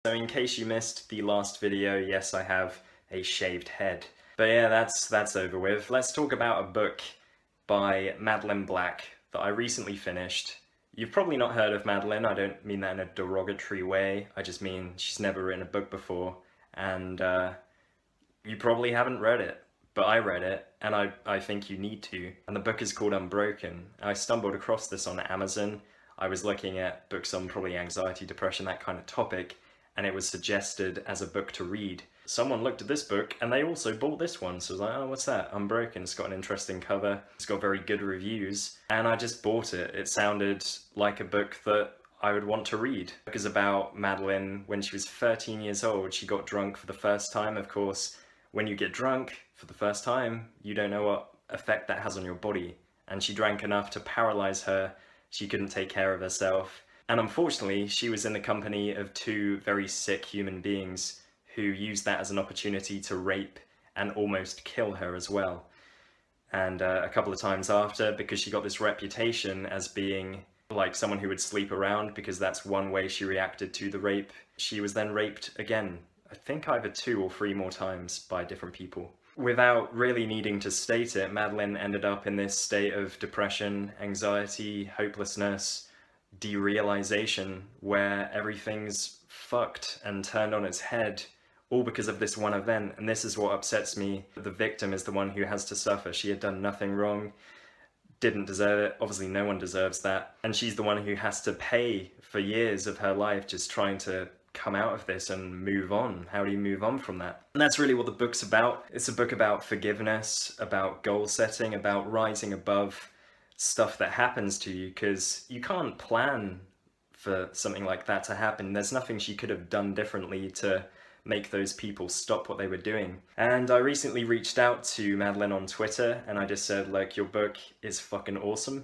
So in case you missed the last video, yes, I have a shaved head. But yeah, that's over with. Let's talk about a book by Madeleine Black that I recently finished. You've probably not heard of Madeleine. I don't mean that in a derogatory way. I just mean she's never written a book before, and you probably haven't read it. But I read it, and I think you need to. And the book is called Unbroken. I stumbled across this on Amazon. I was looking at books on probably anxiety, depression, that kind of topic, and it was suggested as a book to read. Someone looked at this book and they also bought this one, so I was like, oh, what's that? Unbroken. It's got an interesting cover, it's got very good reviews, and I just bought it. It sounded like a book that I would want to read. The book is about Madeleine when she was 13 years old. She got drunk for the first time. Of course, when you get drunk for the first time, you don't know what effect that has on your body. And she drank enough to paralyze her. She couldn't take care of herself. And unfortunately, she was in the company of two very sick human beings who used that as an opportunity to rape and almost kill her as well. And a couple of times after, because she got this reputation as being like someone who would sleep around, because that's one way she reacted to the rape, she was then raped again, I think either 2 or 3 more times by different people. Without really needing to state it, Madeleine ended up in this state of depression, anxiety, hopelessness, derealization, where everything's fucked and turned on its head, all because of this one event. And this is what upsets me. The victim is the one who has to suffer. She had done nothing wrong, didn't deserve it. Obviously no one deserves that. And she's the one who has to pay for years of her life just trying to come out of this and move on. How do you move on from that? And that's really what the book's about. It's a book about forgiveness, about goal setting, about rising above stuff that happens to you, because you can't plan for something like that to happen. There's nothing she could have done differently to make those people stop what they were doing. And I recently reached out to Madeleine on Twitter and I just said, like, your book is fucking awesome.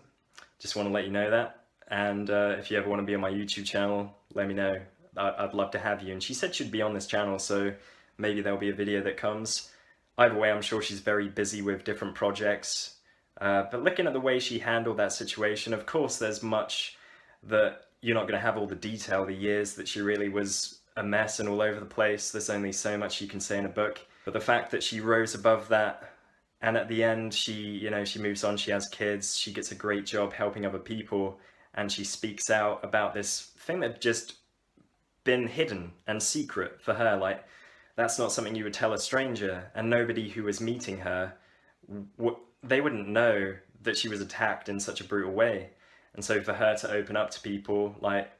Just want to let you know that. And if you ever want to be on my YouTube channel, let me know. I'd love to have you. And she said she'd be on this channel, so maybe there'll be a video that comes. Either way, I'm sure she's very busy with different projects. But looking at the way she handled that situation, of course there's much that you're not going to have all the detail, the years that she really was a mess and all over the place. There's only so much you can say in a book. But the fact that she rose above that, and at the end she moves on, she has kids, she gets a great job helping other people, and she speaks out about this thing that just been hidden and secret for her. Like, that's not something you would tell a stranger, and nobody who was meeting her, they wouldn't know that she was attacked in such a brutal way. And so for her to open up to people, like,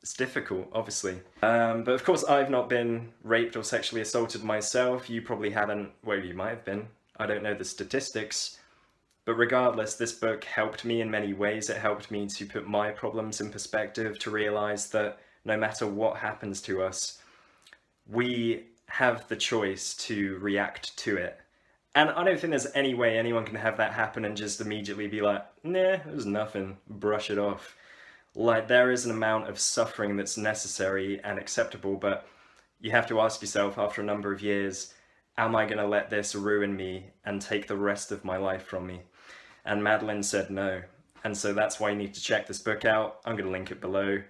it's difficult, obviously. But of course I've not been raped or sexually assaulted myself. You probably haven't. Well, you might have been. I don't know the statistics. But regardless, this book helped me in many ways. It helped me to put my problems in perspective, to realize that no matter what happens to us, we have the choice to react to it. And I don't think there's any way anyone can have that happen and just immediately be like, nah, it was nothing, brush it off. Like, there is an amount of suffering that's necessary and acceptable, but you have to ask yourself after a number of years, am I going to let this ruin me and take the rest of my life from me? And Madeleine said no. And so that's why you need to check this book out. I'm going to link it below.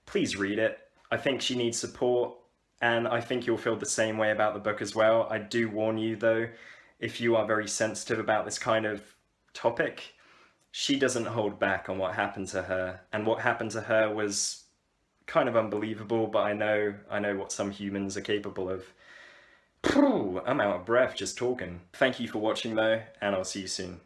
Please read it. I think she needs support, and I think you'll feel the same way about the book as well. I do warn you though, if you are very sensitive about this kind of topic, she doesn't hold back on what happened to her. And what happened to her was kind of unbelievable, but I know what some humans are capable of. I'm out of breath just talking. Thank you for watching though, and I'll see you soon.